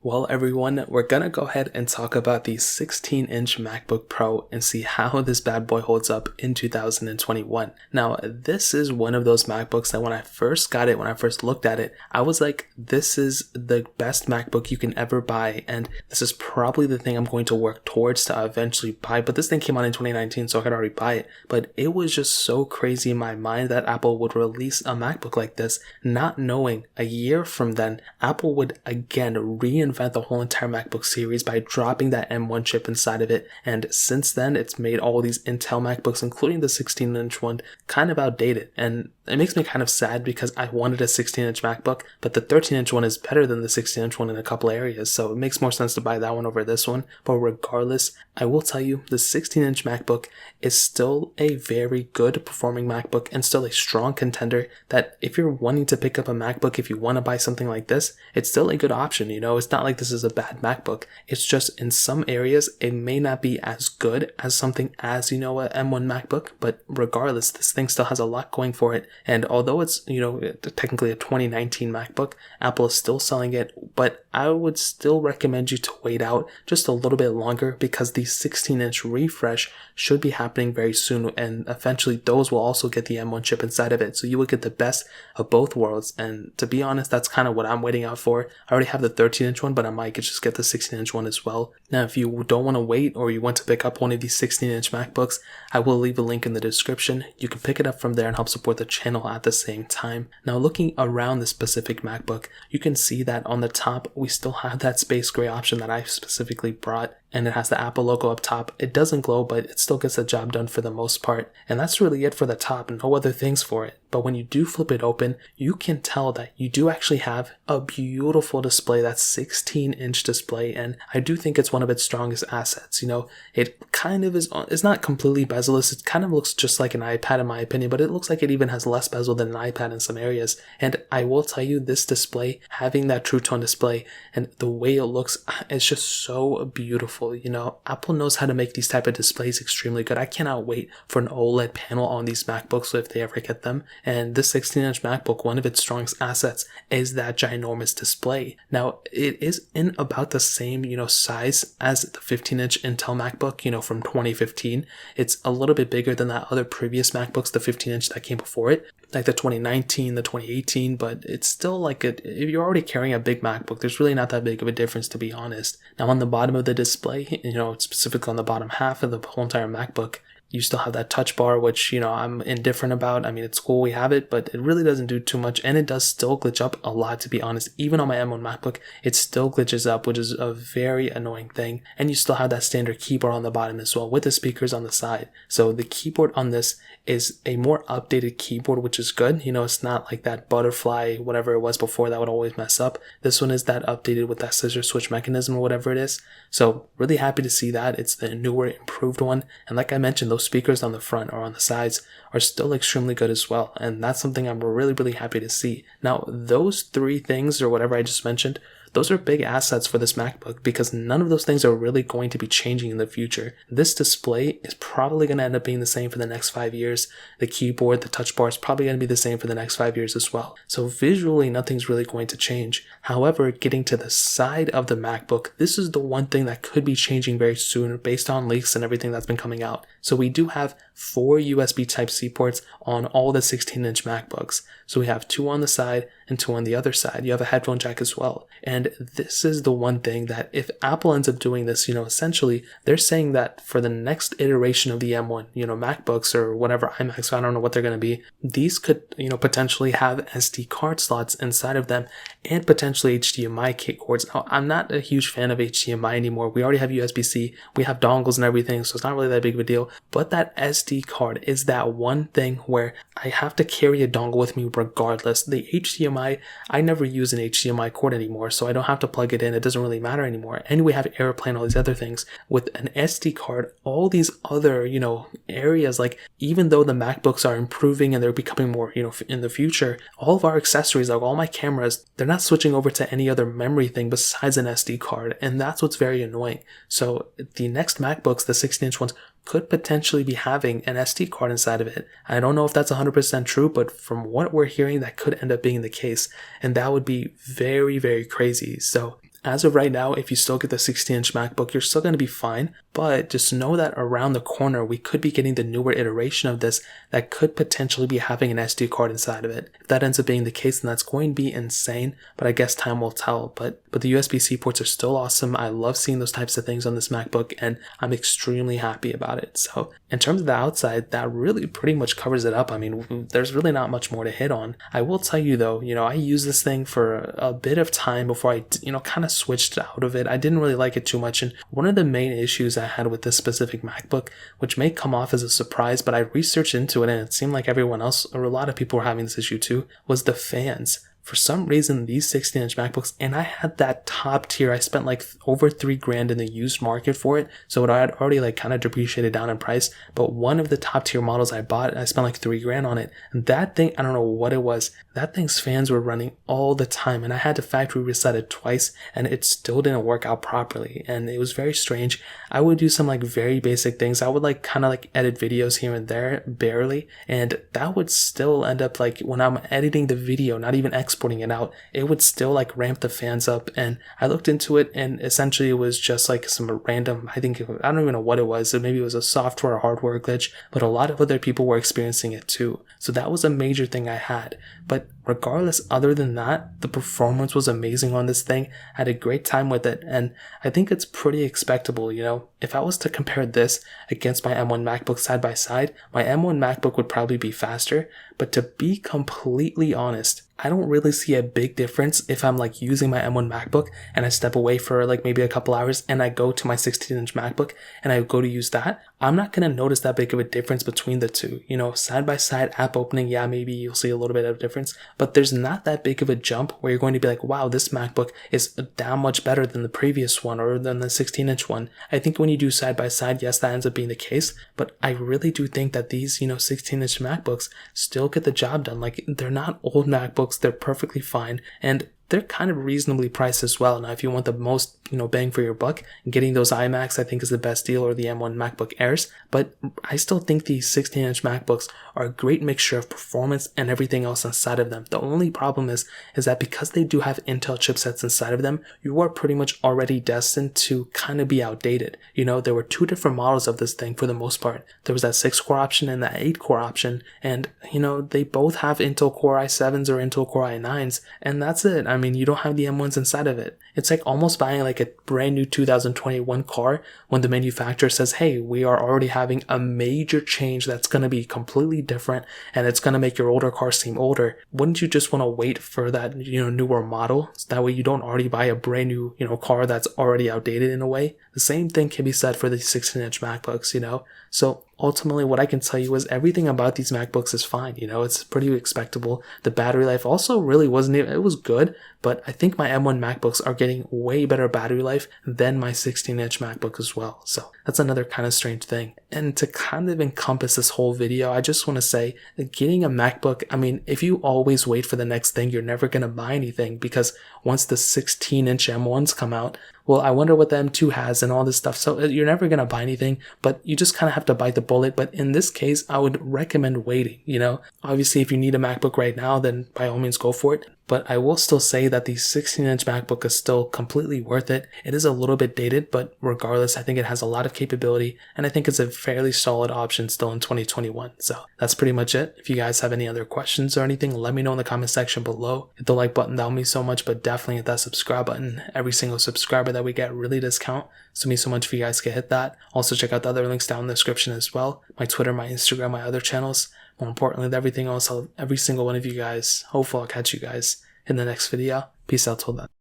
Well, everyone, we're gonna go ahead and talk about the 16-inch MacBook Pro and see how this bad boy holds up in 2021. Now, this is one of those MacBooks that when I first got it, when I first looked at it, I was like, this is the best MacBook you can ever buy, and this is probably the thing I'm going to work towards to eventually buy. But this thing came out in 2019, so I could already buy it. But it was just so crazy in my mind that Apple would release a MacBook like this, not knowing a year from then, Apple would again reinvent the whole entire MacBook series by dropping that M1 chip inside of it, and since then it's made all these Intel MacBooks, including the 16-inch one, kind of outdated. And it makes me kind of sad because I wanted a 16-inch MacBook, but the 13-inch one is better than the 16-inch one in a couple areas, so it makes more sense to buy that one over this one. But regardless, I will tell you, the 16-inch MacBook is still a very good performing MacBook and still a strong contender that if you're wanting to pick up a MacBook, if you want to buy something like this, it's still a good option. It's not like this is a bad MacBook. It's just in some areas, it may not be as good as something as, a M1 MacBook, but regardless, this thing still has a lot going for it. And although it's, technically a 2019 MacBook, Apple is still selling it, but I would still recommend you to wait out just a little bit longer because the 16-inch refresh should be happening very soon, and eventually those will also get the M1 chip inside of it, so you will get the best of both worlds. And to be honest, that's kind of what I'm waiting out for. I already have the 13-inch one, but I might just get the 16-inch one as well. Now, if you don't want to wait or you want to pick up one of these 16-inch MacBooks, I will leave a link in the description. You can pick it up from there and help support the channel at the same time. Now, looking around the specific MacBook, you can see that on the top, we still have that space gray option that I specifically brought, and it has the Apple logo up top. It doesn't glow, but it still gets the job done for the most part. And that's really it for the top, no other things for it. But when you do flip it open, you can tell that you do actually have a beautiful display, that 16-inch display, and I do think it's one of its strongest assets. It kind of is, it's not completely bezel-less, it kind of looks just like an iPad in my opinion, but it looks like it even has less bezel than an iPad in some areas. And I will tell you, this display, having that True Tone display and the way it looks, it's just so beautiful. Apple knows how to make these type of displays extremely good. I cannot wait for an OLED panel on these MacBooks if they ever get them. And this 16-inch MacBook, one of its strongest assets is that ginormous display. Now, it is in about the same, size as the 15-inch Intel MacBook, from 2015. It's a little bit bigger than that other previous MacBooks, the 15-inch that came before it, like the 2019, the 2018, but it's still like if you're already carrying a big MacBook, there's really not that big of a difference, to be honest. Now, on the bottom of the display, specifically on the bottom half of the whole entire MacBook, you still have that touch bar, which, I'm indifferent about. I mean, it's cool we have it, but it really doesn't do too much, and it does still glitch up a lot, to be honest. Even on my M1 MacBook, it still glitches up, which is a very annoying thing. And you still have that standard keyboard on the bottom as well, with the speakers on the side. So the keyboard on this is a more updated keyboard, which is good. It's not like that butterfly, whatever it was before, that would always mess up. This one is that updated with that scissor switch mechanism or whatever it is. So really happy to see that. It's the newer, improved one. And like I mentioned, those speakers on the front or on the sides are still extremely good as well. And that's something I'm really, really happy to see. Now, those three things or whatever I just mentioned, those are big assets for this MacBook because none of those things are really going to be changing in the future. This display is probably going to end up being the same for the next 5 years. The keyboard, the touch bar is probably going to be the same for the next 5 years as well. So visually, nothing's really going to change. However, getting to the side of the MacBook, this is the one thing that could be changing very soon based on leaks and everything that's been coming out. So we do have 4 USB Type-C ports on all the 16-inch MacBooks. So we have 2 on the side and 2 on the other side. You have a headphone jack as well. And this is the one thing that if Apple ends up doing this, essentially they're saying that for the next iteration of the M1, MacBooks or whatever iMacs, I don't know what they're going to be, these could, potentially have SD card slots inside of them and potentially HDMI cords. Now, I'm not a huge fan of HDMI anymore. We already have USB-C, we have dongles and everything, so it's not really that big of a deal. But that SD card is that one thing where I have to carry a dongle with me regardless. The HDMI, I never use an HDMI cord anymore, so I don't have to plug it in. It doesn't really matter anymore. And we have AirPlay and all these other things. With an SD card, all these other, areas, like even though the MacBooks are improving and they're becoming more, in the future, all of our accessories, like all my cameras, they're not switching over to any other memory thing besides an SD card. And that's what's very annoying. So the next MacBooks, the 16-inch ones, could potentially be having an SD card inside of it. I don't know if that's 100% true, but from what we're hearing, that could end up being the case. And that would be very, very crazy. So as of right now, if you still get the 16-inch MacBook, you're still going to be fine, but just know that around the corner, we could be getting the newer iteration of this that could potentially be having an SD card inside of it. If that ends up being the case, then that's going to be insane, but I guess time will tell. But the USB-C ports are still awesome. I love seeing those types of things on this MacBook, and I'm extremely happy about it. So in terms of the outside, that really pretty much covers it up. I mean, there's really not much more to hit on. I will tell you though, I used this thing for a bit of time before I, kind of switched out of it. I didn't really like it too much, and one of the main issues I had with this specific MacBook, which may come off as a surprise, but I researched into it and it seemed like everyone else, or a lot of people were having this issue too, was the fans. For some reason, these 16-inch MacBooks, and I had that top tier, I spent like over $3,000 in the used market for it, so it had already like kind of depreciated down in price, but one of the top tier models I bought, I spent like $3,000 on it, and that thing, I don't know what it was, that thing's fans were running all the time, and I had to factory reset it twice, and it still didn't work out properly, and it was very strange. I would do some like very basic things. I would like kind of like edit videos here and there, barely, and that would still end up like when I'm editing the video, not even exporting it out, it would still like ramp the fans up. And I looked into it, and essentially it was just like some random, I don't even know what it was. Maybe it was a software or hardware glitch, but a lot of other people were experiencing it too. So that was a major thing I had. But regardless, other than that, the performance was amazing on this thing. I had a great time with it, and I think it's pretty expectable. If I was to compare this against my M1 MacBook side by side, my M1 MacBook would probably be faster, but to be completely honest, I don't really see a big difference if I'm like using my M1 MacBook and I step away for like maybe a couple hours and I go to my 16-inch MacBook and I go to use that. I'm not going to notice that big of a difference between the two. Side by side app opening, yeah, maybe you'll see a little bit of difference, but there's not that big of a jump where you're going to be like, wow, this MacBook is damn much better than the previous one or than the 16-inch one. I think when you do side by side, yes, that ends up being the case, but I really do think that these, 16-inch MacBooks still get the job done. Like, they're not old MacBooks, they're perfectly fine, and they're kind of reasonably priced as well. Now, if you want the most, bang for your buck, getting those iMacs, I think, is the best deal, or the M1 MacBook Airs. But I still think these 16-inch MacBooks are a great mixture of performance and everything else inside of them. The only problem is that because they do have Intel chipsets inside of them, you are pretty much already destined to kind of be outdated. There were two different models of this thing for the most part. There was that 6-core option and that 8-core option, and, they both have Intel Core i7s or Intel Core i9s, and that's it. I mean, you don't have the M1s inside of it. It's like almost buying like a brand new 2021 car when the manufacturer says, hey, we are already having a major change that's going to be completely different and it's going to make your older car seem older. Wouldn't you just want to wait for that, newer model? So that way you don't already buy a brand new, car that's already outdated in a way. The same thing can be said for the 16-inch MacBooks, So ultimately, what I can tell you is everything about these MacBooks is fine. It's pretty expectable. The battery life also really wasn't, it was good, but I think my M1 MacBooks are getting way better battery life than my 16-inch MacBook as well. So that's another kind of strange thing. And to kind of encompass this whole video, I just want to say that getting a MacBook, I mean, if you always wait for the next thing, you're never going to buy anything, because once the 16-inch M1s come out, well, I wonder what the M2 has and all this stuff. So you're never going to buy anything, but you just kind of have to bite the bullet. But in this case, I would recommend waiting, Obviously, if you need a MacBook right now, then by all means go for it. But I will still say that the 16-inch MacBook is still completely worth it. It is a little bit dated, but regardless, I think it has a lot of capability, and I think it's a fairly solid option still in 2021. So that's pretty much it. If you guys have any other questions or anything, let me know in the comment section below. Hit the like button, that would mean so much, but definitely hit that subscribe button. Every single subscriber that we get really does count, so it means so much if you guys can hit that. Also, check out the other links down in the description as well. My Twitter, my Instagram, my other channels. More importantly than everything else, every single one of you guys. Hopefully I'll catch you guys in the next video. Peace out till then.